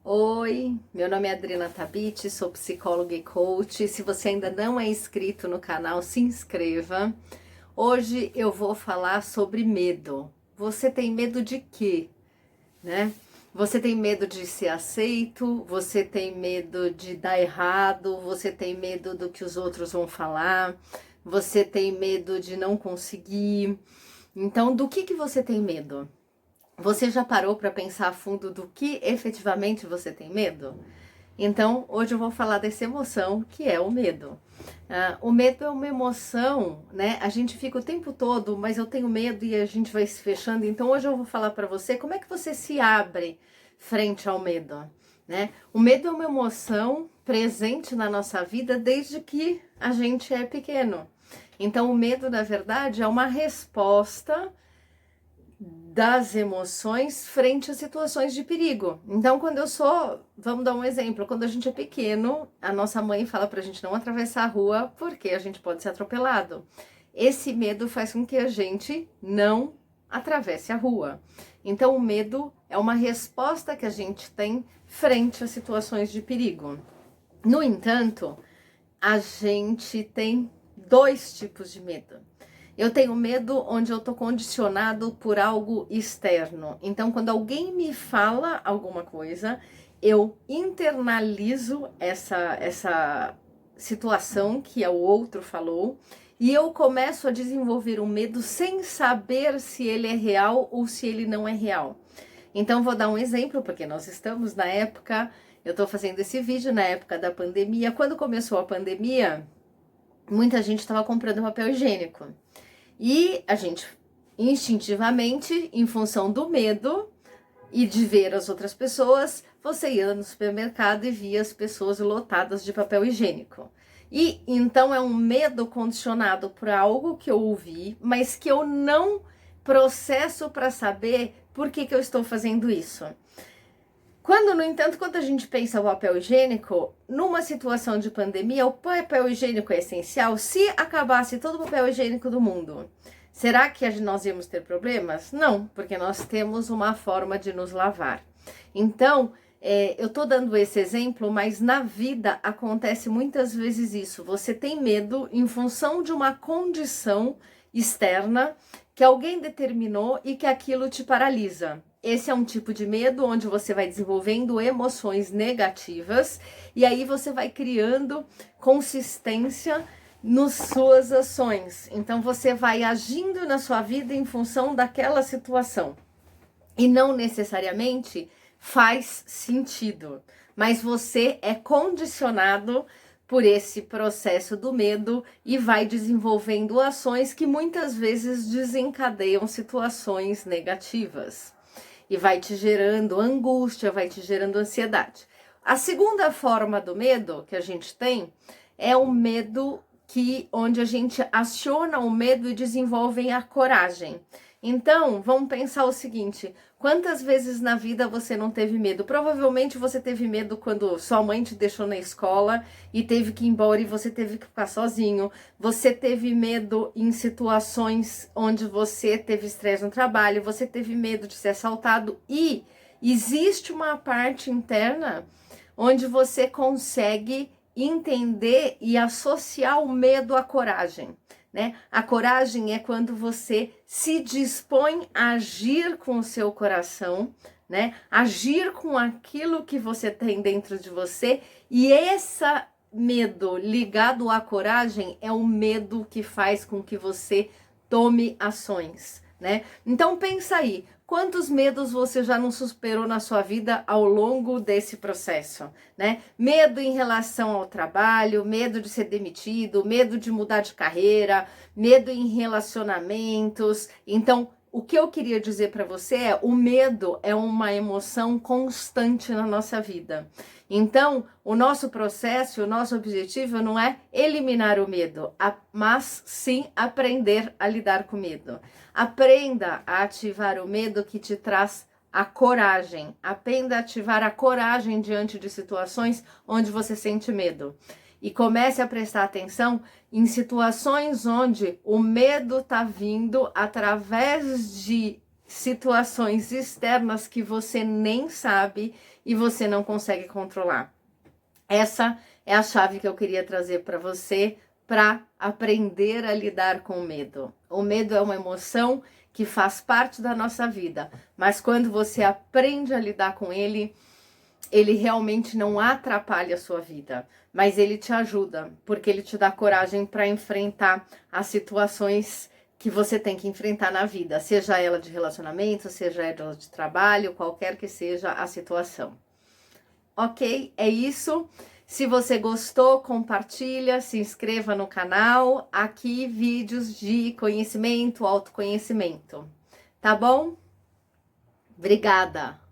Oi, meu nome é Adriana Tabit, sou psicóloga e coach. Se você ainda não é inscrito no canal, se inscreva. Hoje eu vou falar sobre medo. Você tem medo de quê, né? Você tem medo de ser aceito, você tem medo de dar errado, você tem medo do que os outros vão falar, você tem medo de não conseguir. Então, do que você tem medo? Você já parou para pensar a fundo do que efetivamente você tem medo? Então, hoje eu vou falar dessa emoção que é o medo. O medo é uma emoção, né? A gente fica o tempo todo, mas eu tenho medo e a gente vai se fechando. Então, hoje eu vou falar para você como é que você se abre frente ao medo, né? O medo é uma emoção presente na nossa vida desde que a gente é pequeno. Então, o medo, na verdade, é uma resposta das emoções frente a situações de perigo. Então, vamos dar um exemplo, quando a gente é pequeno, a nossa mãe fala pra gente não atravessar a rua porque a gente pode ser atropelado. Esse medo faz com que a gente não atravesse a rua. Então, o medo é uma resposta que a gente tem frente a situações de perigo. No entanto, a gente tem dois tipos de medo. Eu tenho medo onde eu tô condicionado por algo externo. Então, quando alguém me fala alguma coisa, eu internalizo essa situação que o outro falou e eu começo a desenvolver um medo sem saber se ele é real ou se ele não é real. Então, vou dar um exemplo, porque nós estamos na época, eu tô fazendo esse vídeo na época da pandemia. Quando começou a pandemia, muita gente estava comprando papel higiênico. E a gente, instintivamente, em função do medo e de ver as outras pessoas, você ia no supermercado e via as pessoas lotadas de papel higiênico. E então é um medo condicionado por algo que eu ouvi, mas que eu não processo para saber por que eu estou fazendo isso. Quando, no entanto, quando a gente pensa o papel higiênico, numa situação de pandemia, o papel higiênico é essencial. Se acabasse todo o papel higiênico do mundo, será que nós íamos ter problemas? Não, porque nós temos uma forma de nos lavar. Então, eu tô dando esse exemplo, mas na vida acontece muitas vezes isso. Você tem medo em função de uma condição externa que alguém determinou e que aquilo te paralisa. Esse é um tipo de medo onde você vai desenvolvendo emoções negativas e aí você vai criando consistência nas suas ações. Então você vai agindo na sua vida em função daquela situação. E não necessariamente faz sentido, mas você é condicionado por esse processo do medo e vai desenvolvendo ações que muitas vezes desencadeiam situações negativas. E vai te gerando angústia, vai te gerando ansiedade. A segunda forma do medo que a gente tem é o medo onde a gente aciona o medo e desenvolve a coragem. Então, vamos pensar o seguinte, quantas vezes na vida você não teve medo? Provavelmente você teve medo quando sua mãe te deixou na escola e teve que ir embora e você teve que ficar sozinho. Você teve medo em situações onde você teve estresse no trabalho, você teve medo de ser assaltado e existe uma parte interna onde você consegue entender e associar o medo à coragem. Né? A coragem é quando você se dispõe a agir com o seu coração, né? Agir com aquilo que você tem dentro de você, e esse medo ligado à coragem é o medo que faz com que você tome ações, né? Então pensa aí, quantos medos você já não superou na sua vida ao longo desse processo, né? Medo em relação ao trabalho, medo de ser demitido, medo de mudar de carreira, medo em relacionamentos. Então, o que eu queria dizer para você é, o medo é uma emoção constante na nossa vida. Então, o nosso processo, o nosso objetivo não é eliminar o medo, mas sim aprender a lidar com o medo. Aprenda a ativar o medo que te traz a coragem. Aprenda a ativar a coragem diante de situações onde você sente medo. E comece a prestar atenção em situações onde o medo está vindo através de situações externas que você nem sabe e você não consegue controlar. Essa é a chave que eu queria trazer para você para aprender a lidar com o medo. O medo é uma emoção que faz parte da nossa vida, mas quando você aprende a lidar com ele, ele realmente não atrapalha a sua vida, mas ele te ajuda, porque ele te dá coragem para enfrentar as situações que você tem que enfrentar na vida, seja ela de relacionamento, seja ela de trabalho, qualquer que seja a situação. Ok? É isso. Se você gostou, compartilha, se inscreva no canal. Aqui vídeos de conhecimento, autoconhecimento. Tá bom? Obrigada!